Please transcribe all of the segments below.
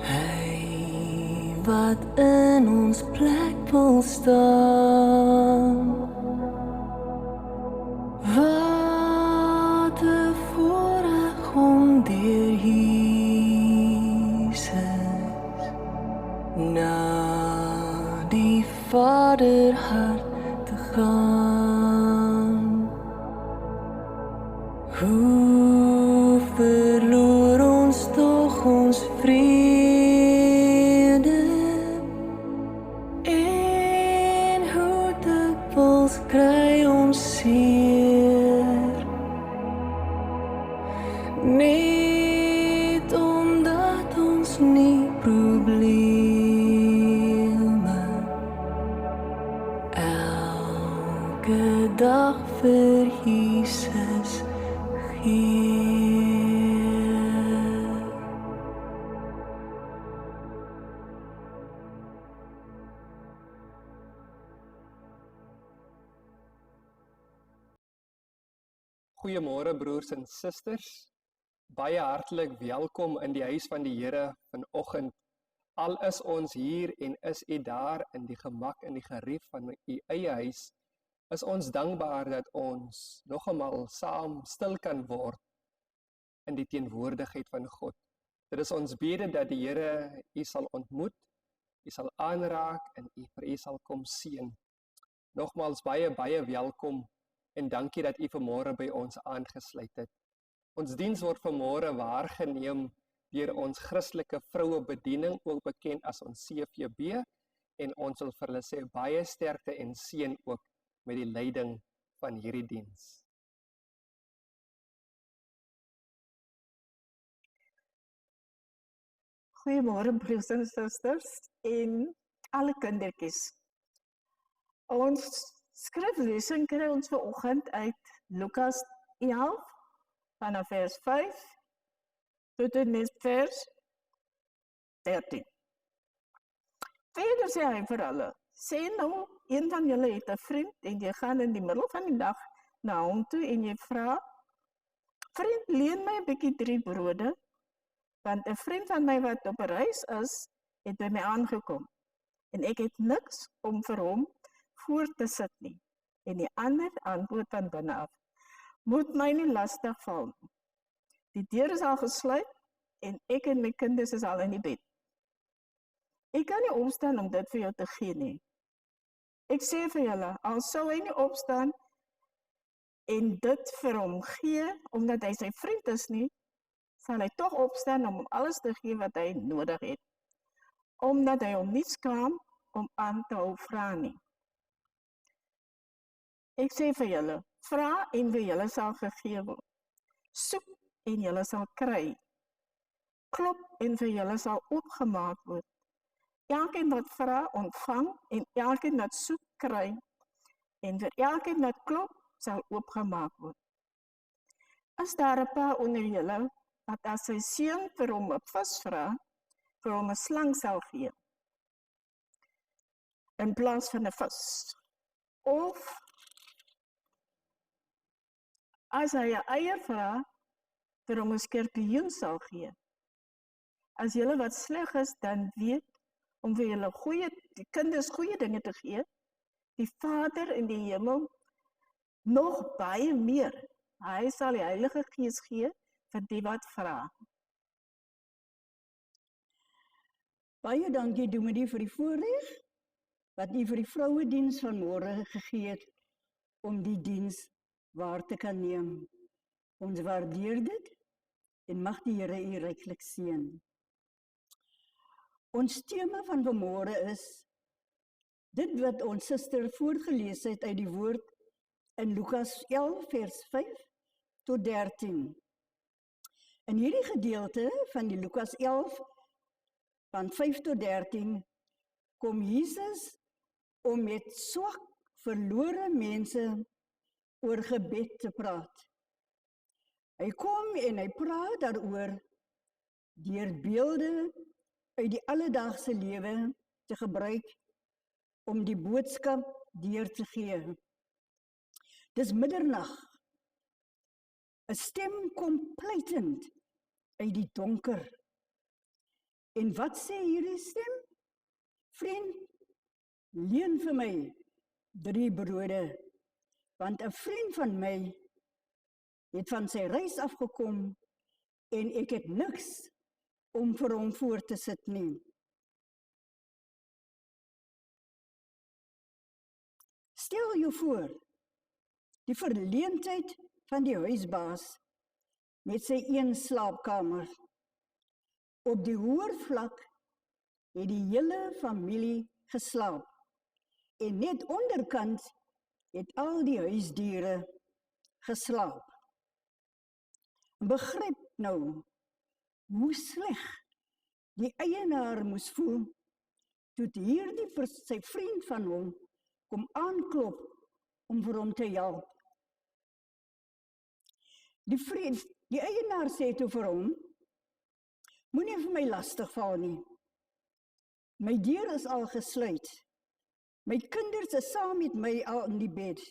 Hy wat in ons plek wil staan. Wat 'n voorreg om deur Jesus na die Vaderhart te gaan. Hoe verloor ons tog ons vrede en hoe dikwels kry ons seer net omdat ons nie probleme elke dag vir Jesus gee. Goeiemôre broers en susters. Baie hartlik welkom in die huis van die Here vanoggend. Al is ons hier en is u daar in die gemak en die gerief van u eie huis, is ons dankbaar dat ons nog eenmal saam stil kan word in die teenwoordigheid van God. Dit is ons bede dat die Here u sal ontmoet, u sal aanraak en vir u sal kom seën. Nogmaals baie welkom en dankie dat u vanmôre by ons aangesluit het. Ons diens word vanmôre waargeneem deur ons Christelike vroue bediening, ook bekend as ons CVB, en ons wil vir hulle sê baie sterkte en seën ook met die leiding van hierdie diens. Goeiemôre broers en susters en alle kindertjies. Ons skriflesing kry ons vanoggend uit Lukas 11 vanaf vers 5 tot en met vers 13. Verder sê hy vir hulle, sê nou, een van julle het 'n vriend en jy gaan in die middel van die dag na hom toe en jy vra, vriend, leen my 'n bietjie 3 brode, want 'n vriend van my wat op 'n reis is, het by my aangekom en ek het niks om vir hom voor te sit nie. En die ander antwoord van binne af, moet my nie lastig val nie. Die deur is al gesluit en ek en my kinders is al in die bed. Ek kan nie opstaan om dit vir jou te gee nie. Ek sê vir julle, al sou hy nie opstaan en dit vir hom gee, omdat hy sy vriend is nie, sal hy tog opstaan om hom alles te gee wat hy nodig het, omdat hy hom nie skaam om aan te hou vra nie. Ek sê vir julle, vra en vir julle sal gegee word. Soek en julle sal kry. Klop en vir julle sal oopgemaak word. Elkeen wat vra, ontvang en elkeen wat soek, kry. En vir elkeen wat klop, sal oopgemaak word. As daar 'n pa onder julle wat as sy seun vir hom 'n vis vra, vir hom 'n slang sal gee, in plaas van 'n vis, of as hy 'n eier vra, vir hom 'n skorpioen sal gee. As julle wat sleg is, dan weet om vir julle die kinders goeie dinge te gee, die Vader in die hemel nog baie meer. Hy sal die Heilige Gees gee vir die wat vra. Baie dankie Dominee vir die voorreg wat u vir die vrouediens vanmôre gegee het om die diens waar te kan neem. Ons waardeer dit en mag die Here u ryklik seën. Ons tema van vanmôre is dit wat ons suster voorgelees het uit die woord in Lukas 11 vers 5 tot 13. In hierdie gedeelte van die Lukas 11 van 5 tot 13 kom Jesus om met swak, verlore mense oor gebed te praat. Hy kom en hy praat daaroor deur beelde uit die alledaagse lewe te gebruik om die boodskap deur te gee. Dis middernag 'n stem kom pleitend uit die donker. En wat sê hierdie stem? Vriend, leen vir my 3 brode, want 'n vriend van my het van sy reis afgekom en ek het niks om vir hom voor te sit nie. Stel jou voor, die verleentheid van die huisbaas met sy een slaapkamer. Op die hoër vlak het die hele familie geslaap en net onderkant het al die huisdiere geslaap. Begryp nou hoe sleg die eienaar moes voel toe hierdie sy vriend van hom kom aanklop om vir hom te help. Die eienaar sê toe vir hom, moenie vir my lastig val nie. My deur is al gesluit. My kinders is saam met my al in die bed.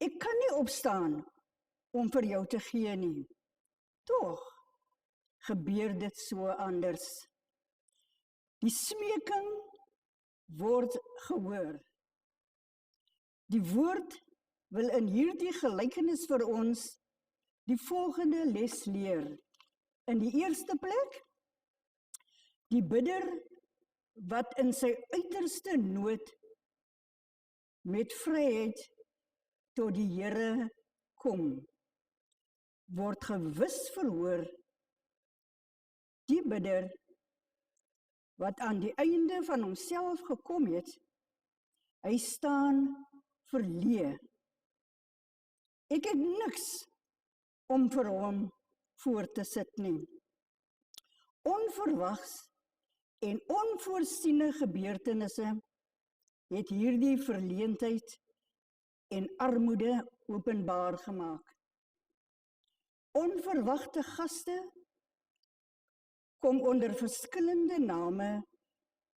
Ek kan nie opstaan om vir jou te gee nie. Tog gebeur dit so anders. Die smeking word gehoor. Die woord wil in hierdie gelykenis vir ons die volgende les leer. In die eerste plek, die bidder wat in sy uiterste nood met vryheid tot die Here kom, word gewis verhoor. Die bidder wat aan die einde van homself gekom het, hy staan verleë. Ek het niks om vir hom voor te sit nie. Onverwags en onvoorsiene gebeurtenisse het hierdie verleentheid en armoede openbaar gemaak. Onverwagte gaste kom onder verskillende name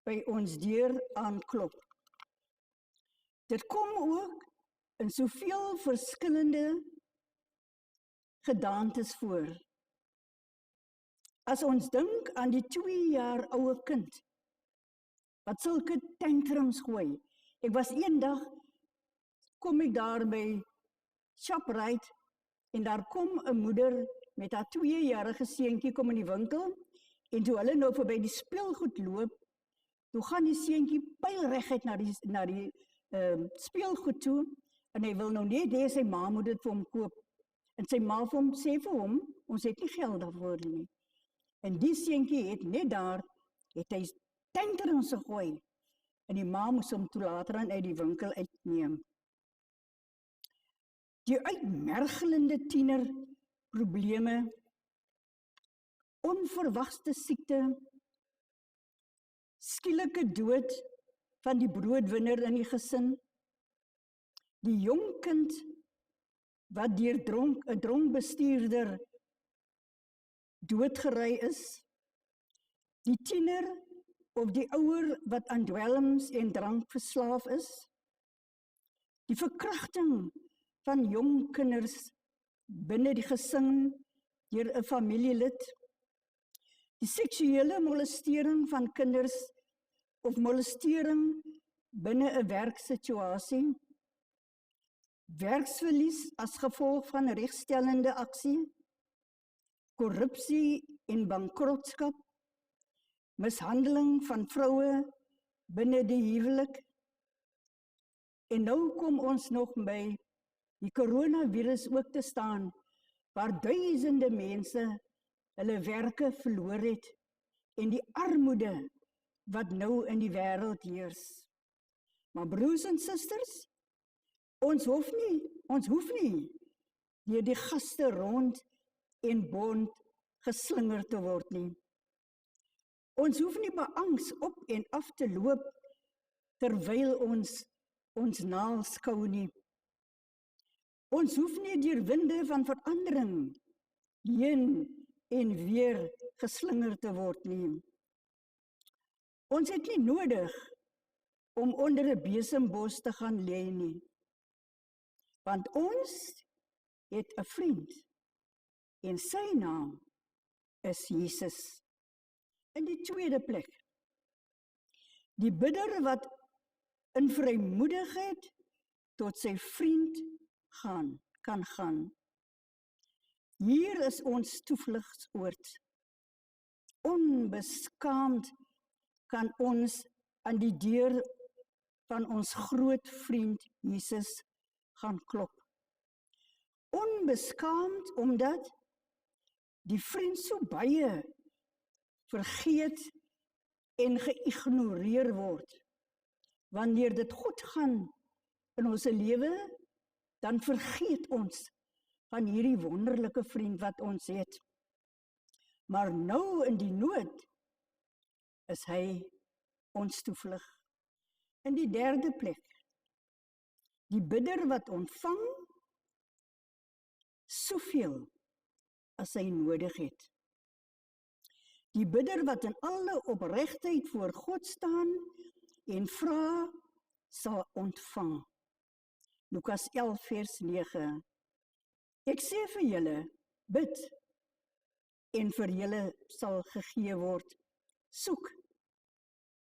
by ons deur aanklop. Dit kom ook in soveel verskillende gedaantes voor. As ons dink aan die 2 jaar oude kind, wat sulke tantrums gooi. Ek was eendag, kom ek daar by Shoprite, en daar kom 'n moeder met haar 2-jarige seentjie kom in die winkel, en toe hulle nou verby die speelgoed loop, toe gaan die seentjie pylreguit na die speelgoed toe, en hy wil nou net hê sy ma moet dit vir hom koop. En sy ma sê vir hom, ons het nie geld daarvoor nie. En die seentjie het net daar, het hy tantrums gegooi, en die ma moes hom toe later aan uit die winkel uitneem. Die uitmergelende tienerprobleme, onverwagte siekte, skielike dood van die broodwinner in die gesin, die jong kind wat deur 'n dronkbestuurder doodgery is, die tiener of die ouer wat aan dwelms en drank verslaaf is, die verkrachting van jong kinders binne die gesin deur 'n familielid, die seksuele molestering van kinders of molestering binne 'n werksituasie, werksverlies as gevolg van regstellende aksie, korrupsie en bankrotskap, mishandeling van vroue binne die huwelik. En nou kom ons nog by die coronavirus ook te staan, waar duisende mense hulle werke verloor het en die armoede wat nou in die wêreld heers. Maar broers en susters, ons hoef nie deur die gaste rond en bond geslinger te word nie. Ons hoef nie beangs op en af te loop terwyl ons naalskou nie. Ons hoef nie deur winde van verandering heen en weer geslinger te word nie. Ons het nie nodig om onder 'n besembos te gaan lê nie. Want ons het 'n vriend en sy naam is Jesus. In die tweede plek, die bidder wat in vrymoedigheid tot sy vriend kan gaan. Hier is ons toevlugsoord. Onbeskaamd kan ons aan die deur van ons groot vriend Jesus gaan klop. Onbeskaamd omdat die vriend so baie vergeet en geïgnoreer word. Wanneer dit goed gaan in ons lewe, dan vergeet ons van hierdie wonderlike vriend wat ons het. Maar nou in die nood is hy ons toevlug. In die derde plek, die bidder wat ontvang soveel as hy nodig het. Die bidder wat in alle opregtheid voor God staan en vra, sal ontvang. Lukas 11 vers 9. Ek sê vir julle, bid en vir julle sal gegee word. Soek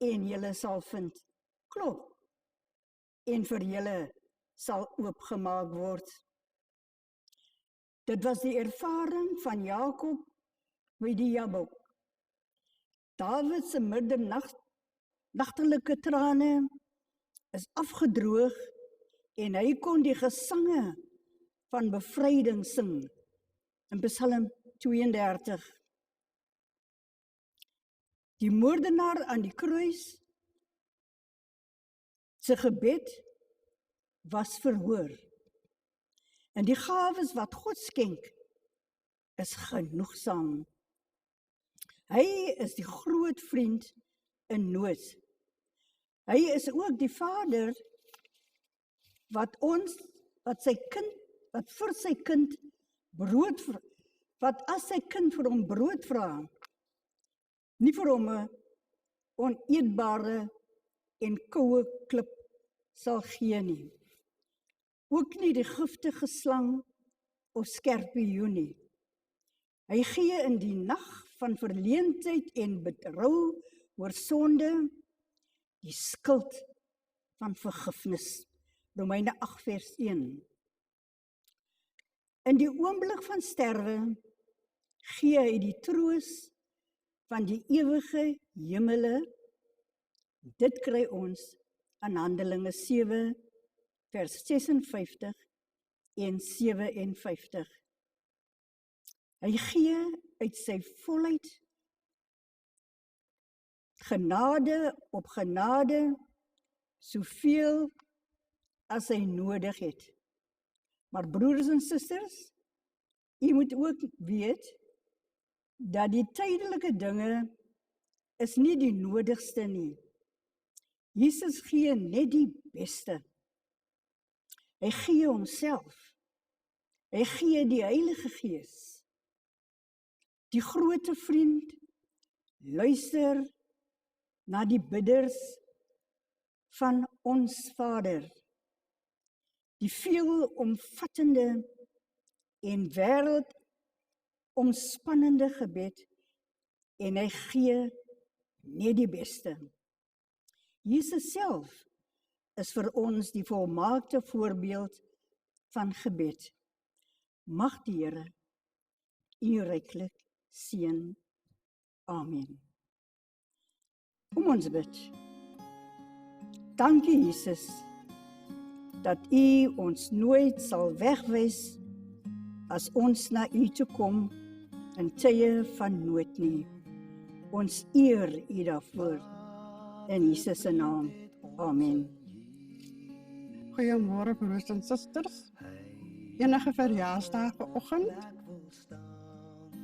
en julle sal vind. Klop en vir julle sal oopgemaak word. Dit was die ervaring van Jakob by die Jabok. Dawid se middernagtelike trane is afgedroog en hy kon die gesange van bevryding sing in Psalm 32. Die moordenaar aan die kruis se gebed was verhoor. En die gawes wat God skenk is genoegsaam. Hy is die groot vriend in nood. Hy is ook die Vader wat vir sy kind brood vra, wat as sy kind vir hom brood vra, nie vir hom 'n oneetbare en koue klip sal gee nie. Ook nie die giftige slang of skorpioen nie. Hy gee in die nag van verleentheid en berou oor sonde die skuld van vergifnis. Romeine 8 vers 1. In die oomblik van sterwe gee hy die troos van die ewige hemele. Dit kry ons in Handelinge 7 vers 56 en 57. Hy gee uit sy volheid genade op genade, soveel as hy nodig het. Maar broers en susters, u moet ook weet dat die tydelike dinge is nie die nodigste nie. Jesus gee net die beste. Hy gee homself. Hy gee die Heilige Gees. Die grote vriend luister na die bidders van ons Vader. Die veelomvattende en wêreldomspannende gebed, en hy gee net die beste. Jesus self is vir ons die volmaakte voorbeeld van gebed. Mag die Here u ryklik seën. Amen. Kom ons bid. Dankie Jesus, dat u ons nooit sal wegwys as ons na u toe kom in tye van nood nie. Ons eer u daarvoor. In Jesus se naam. Amen. Goeiemôre broers en susters. Enige verjaarsdag vanoggend.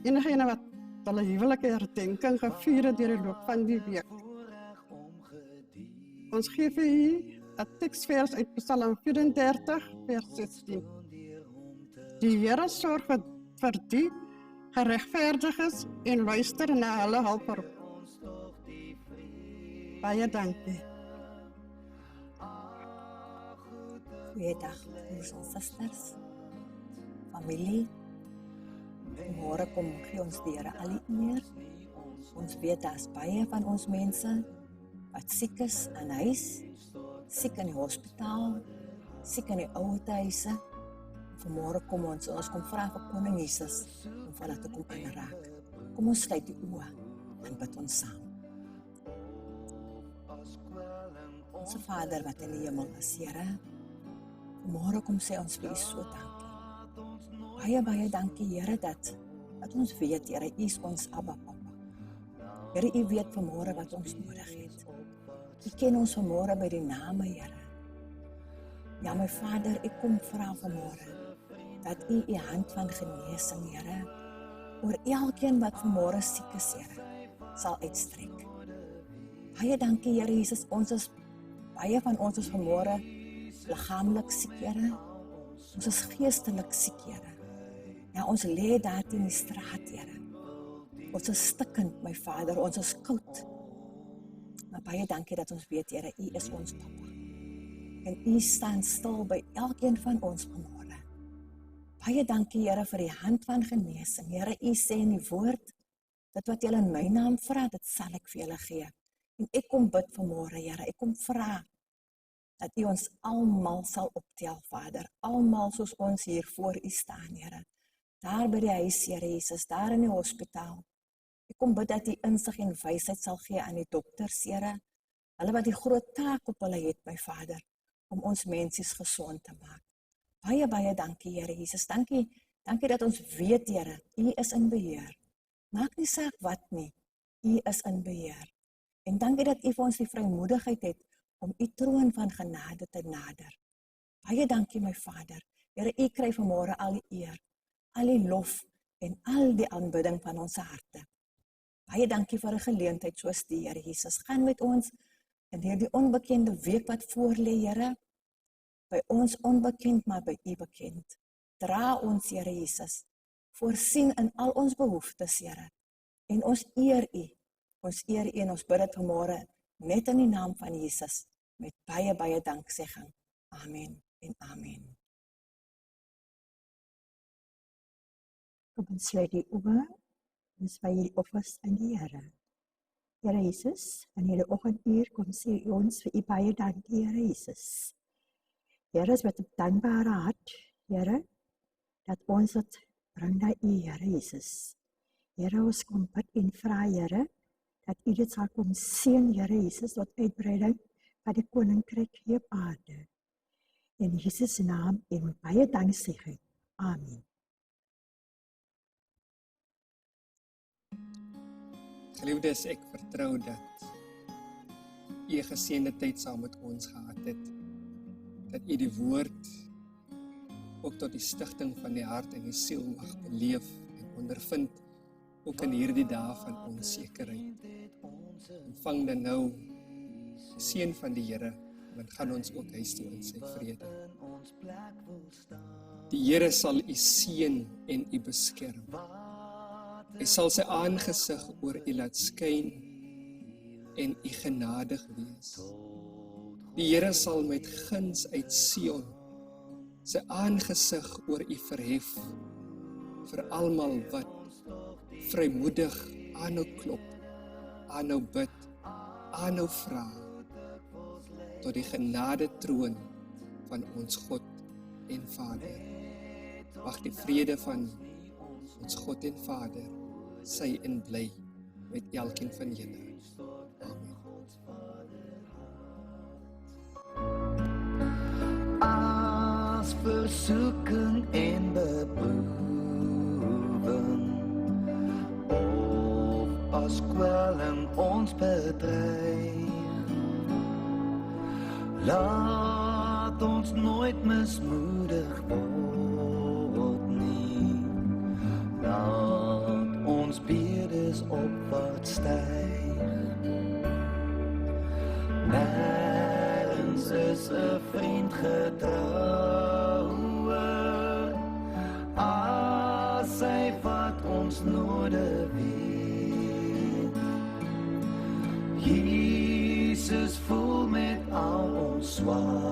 Enige wat hulle huwelike herdenking gevier het deur die loop van die week. Ons gee vir u 'n teksvers uit Psalm 34 vers 16. Die Here sorg vir die geregverdiges en luister na hulle hulp. Baie dankie. Goeiedag, broers en susters. familie. Vanmôre kom gee ons die Here al die eer. Ons weet daar's baie van ons mense wat siek is in huis, siek in die hospitaal, siek in die ouerhuise. Vanmôre kom ons kom vra vir Koning Jesus om vir hulle te kom aanraak. Kom ons sluit die oë en bid ons saam. Onse Vader wat in die hemel is, Here, vanmôre kom sê ons vir U so dankie. Baie dankie, Here, dat ons weet, Here, U is ons Abba Papa. Here, U weet vanmôre wat ons nodig het. U ken ons vanmôre by die name, Here. Ja, my Vader, ek kom vra vanmôre dat U U hand van genesing, Here, oor elkeen wat vanmôre siek is, Here, sal uitstrek. Baie dankie, Here Jesus, baie van ons is vanmôre liggaamlik siek, Here. Ons is geestelik siek, Here. Ja, ons lê daar in die straat, Here. Ons is stikkend, my Vader, ons is koud. Maar baie dankie dat ons weet, Here, U is ons Papa. En U staan stil by elkeen van ons vanmôre. Baie dankie, Here, vir die hand van genesing. Here, U sê in die woord, dat wat julle in my naam vra, dit sal ek vir julle gee. En ek kom bid vanmôre, Here, ek kom vra dat U ons almal sal optel, Vader, almal soos ons hier voor U staan, Here. Daar by die huis, Here Jesus, daar in die hospitaal. Ek kom bid dat U insig en wysheid sal gee aan die dokters, Here, hulle wat die groot taak op hulle het, my Vader, om ons mensies gesond te maak. Baie dankie, Here Jesus, dankie dat ons weet, Here, U is in beheer. Maak nie saak wat nie, U is in beheer. En dankie dat U vir ons die vrymoedigheid het om U troon van genade te nader. Baie dankie, my Vader. Here, U kry vanmôre al die eer, al die lof en al die aanbidding van ons harte. Baie dankie vir 'n geleentheid soos die, Here Jesus. Gaan met ons in hierdie onbekende week wat voorlê, Here. By ons onbekend, maar by U bekend. Dra ons, Here Jesus. Voorsien in al ons behoeftes, Here. En ons eer U. Ons eer U en ons bid dit vanmôre net in die naam van Jesus, met baie danksegging. Amen en amen. Kom ons sluit die oë, ons wy die offers aan die Here. Here Jesus, in hierdie oggenduur kom sê ons vir U baie dankie, Here Jesus. Here, is met 'n dankbare hart, Here, dat ons dit bring na U, Here Jesus. Here, ons kom bid en vra, Here, dat U dit sal kom seën, Here Jesus, tot uitbreiding van die koninkryk hier op aarde. In Jesus se naam en met baie danksegging. Amen. Geliefdes, ek vertrou dat U 'n geseënde tyd saam met ons gehad het. Dat U die woord ook tot die stigting van die hart en die siel mag beleef en ondervind, ook in hierdie dae van onsekerheid. Ontvang dan nou die seën van die Here, want gaan ons ook huis toe in sy vrede. Die Here sal U seën en U beskerm. Hy sal sy aangesig oor U laat skyn en U genadig wees. Die Here sal met guns uit Sion sy aangesig oor U verhef, vir almal wat vrymoedig aanhou klop, aanhou bid, aanhou vra, tot die genade troon van ons God en Vader. Mag die vrede van ons God en Vader sy en bly met elkeen van julle. Amen. As versoeking en beproewing, of as kwelling ons bedreig, laat ons nooit mismoedig word nie. Laat ons bedes opwaarts styg. Nergens is 'n vriend getrouwer as hy wat ons nodig weet. Jesus voel met al ons swaar.